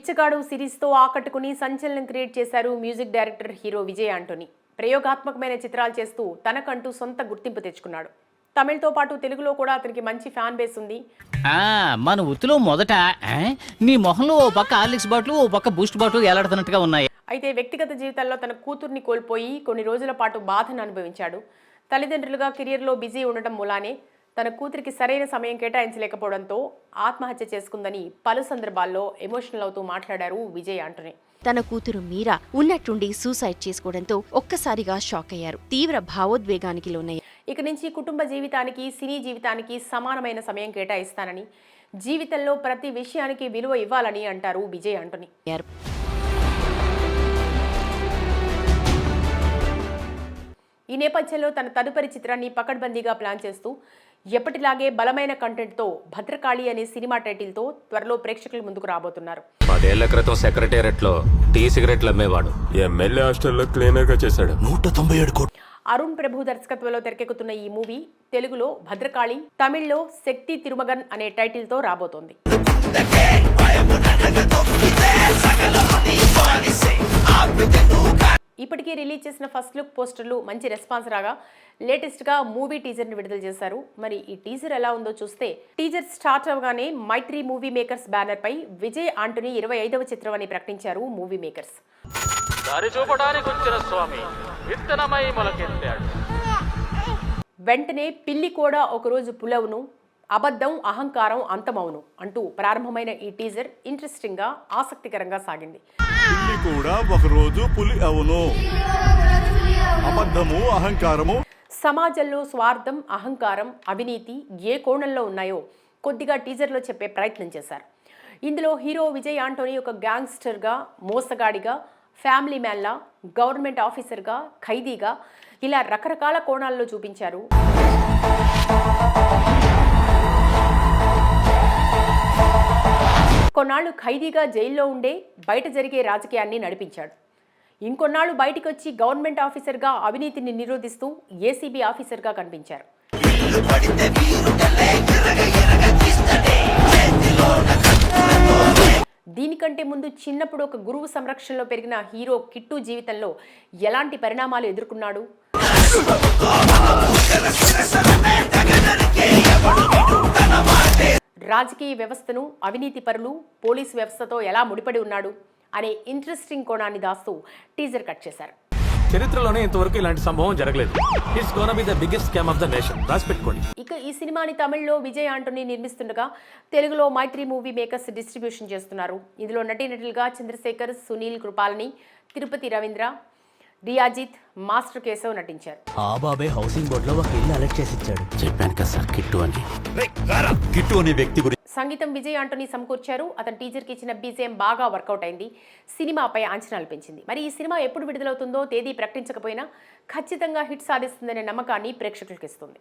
బిచ్చగాడు సిరీస్తో ఆకట్టుకుని సంచలనం క్రియేట్ చేశారు music director hero Vijay Antony. ప్రయోగాత్మకమైన చిత్రాలు చేస్తూ తనకంటూ సొంత గుర్తింపు తెచ్చుకున్నాడు. తమిళ్తో పాటు తెలుగులో కూడా అతనికి మంచి ఫ్యాన్ బేస్ ఉంది. మన ఉత్తులో మొదట నీ మొహంలో ఓ పక్క హార్లిక్స్ బాటిల్ ఓ పక్క బూస్ట్ బాటిల్ ఎలాడుతున్నట్టుగా ఉన్నాయి. అయితే వ్యక్తిగత జీవితాల్లో తన కూతుర్ని కోల్పోయి కొన్ని రోజుల పాటు బాధను అనుభవించాడు. తల్లిదండ్రులుగా కెరియర్లో బిజీ ఉండటం మూలానే తన కూతురికి సరైన సమయం కేటాయించలేకపోవడంతో ఆత్మహత్య చేసుకుందని పలు సందర్భాల్లో ఎమోషనల్ అవుతూ మాట్లాడారు విజయ్ ఆంటోనీ. తన కూతురు మీరా ఉన్నట్టుండి సూసైడ్ చేసుకోవడంతో ఒక్కసారిగా షాక్ అయ్యారు. తీవ్ర భావోద్వేగానికి లోనయ్యారు. ఇక నుంచి కుటుంబ జీవితానికి, సినీ జీవితానికి సమానమైన సమయం కేటాయిస్తానని, జీవితంలో ప్రతి విషయానికి విలువ ఇవ్వాలని అంటారు విజయ్ ఆంటోనీ. ఈ నేపథ్యంలో తన తదుపరి చిత్రాన్ని పకడ్బందీగా ప్లాన్ చేస్తూ ఎప్పటిలాగే బలమైన కంటెంట్తో భద్రకాళి అనే సినిమా టైటిల్తో త్వరలో ప్రేక్షకుల ముందుకు రాబోతున్నారు. 10 ఏళ్ల క్రితం సెక్రటేరియట్లో టీ సిగరెట్లు అమ్మేవాడు. ఎమ్మెల్యే హాస్టల్లో క్లీనర్ గా చేశాడు. 197 కోట్లు. అరుణ్ ప్రభు దర్శకత్వంలో తెరకెక్కుతున్న ఈ మూవీ తెలుగులో భద్రకాళి, తమిళ్లో శక్తి తిరుమగన్ అనే టైటిల్తో రాబోతోంది. ఇప్పటికీ రిలీజ్ చేసిన ఫస్ట్ లుక్ పోస్టర్లు మంచి రెస్పాన్స్ రాగా లేటెస్ట్గా మూవీ టీజర్ని విడుదల చేశారు. మరి ఈ టీజర్ ఎలా ఉందో చూస్తే, టీజర్ స్టార్ట్ అవగానే మైత్రి మూవీ మేకర్స్ బ్యానర్ పై విజయ్ ఆంటోనీ 25వ చిత్రం అని ప్రకటించారు మూవీ మేకర్స్. వెంటనే పిల్లి కూడా ఒకరోజు పులవును, అబద్ధం అహంకారం అంతమవును అంటూ ప్రారంభమైన ఈ టీజర్ ఇంట్రెస్టింగ్ గా, ఆసక్తికరంగా సాగింది. పిల్లి కూడా ఒకరోజు పులి అవును, అబద్ధము అహంకారము. సమాజంలో స్వార్థం, అహంకారం, అవినీతి ఏ కోణంలో ఉన్నాయో కొద్దిగా టీజర్లో చెప్పే ప్రయత్నం చేశారు. ఇందులో హీరో విజయ్ ఆంటోనీ ఒక గ్యాంగ్స్టర్గా, మోసగాడిగా, ఫ్యామిలీ మ్యాన్లా, గవర్నమెంట్ ఆఫీసర్గా, ఖైదీగా ఇలా రకరకాల కోణాల్లో చూపించారు. కొన్నాళ్లు ఖైదీగా జైల్లో ఉండే బయట జరిగే రాజకీయాన్ని నడిపించాడు. ఇంకొన్నాళ్లు బయటికి వచ్చి గవర్నమెంట్ ఆఫీసర్గా అవినీతిని నిరోధిస్తూ ఏసీబీ ఆఫీసర్గా కనిపించారు. దీనికంటే ముందు చిన్నప్పుడు ఒక గురువు సంరక్షణలో పెరిగిన హీరో కిట్టు జీవితంలో ఎలాంటి పరిణామాలు ఎదుర్కొన్నాడు, రాజకీయ వ్యవస్థను, అవినీతి పరులు, పోలీసు వ్యవస్థతో ఎలా ముడిపడి ఉన్నాడు అనే ఇంట్రెస్టింగ్ కోణాన్ని దాస్తూ టీజర్ కట్ చేశారు. చరిత్రలోనే ఇంతవరకు ఇలాంటి సంభవం జరగలేదు. It's gonna be the biggest scam of the nation. రాసిపెట్టుకోండి. ఇక ఈ సినిమాని తమిళ్లో విజయ్ ఆంటోనీ నిర్మిస్తుండగా తెలుగులో మైత్రి మూవీ మేకర్స్ డిస్ట్రిబ్యూషన్ చేస్తున్నారు. ఇందులో నటీనటులుగా చంద్రశేఖర్, సునీల్ కృపాలని, తిరుపతి రవీంద్ర, రియాజిత్, మాస్టర్ కేశవ్ నటించారు. ఆ బాబే హౌసింగ్ బోర్డ్ లో ఒక ఇల్లు అలెక్ట్ చేసి ఇచ్చాడు. చెప్పాను కదా సార్, కిట్టు అని. కిట్టు అనే వ్యక్తి గురించి సంగీతం విజయ్ ఆంటోనీ సమకూర్చారు. అతను టీజర్కి ఇచ్చిన బీజేఎం బాగా వర్కౌట్ అయింది. సినిమాపై అంచనాలు పెంచింది. మరి ఈ సినిమా ఎప్పుడు విడుదలవుతుందో తేదీ ప్రకటించకపోయినా ఖచ్చితంగా హిట్ సాధిస్తుందనే నమ్మకాన్ని ప్రేక్షకులకు ఇస్తుంది.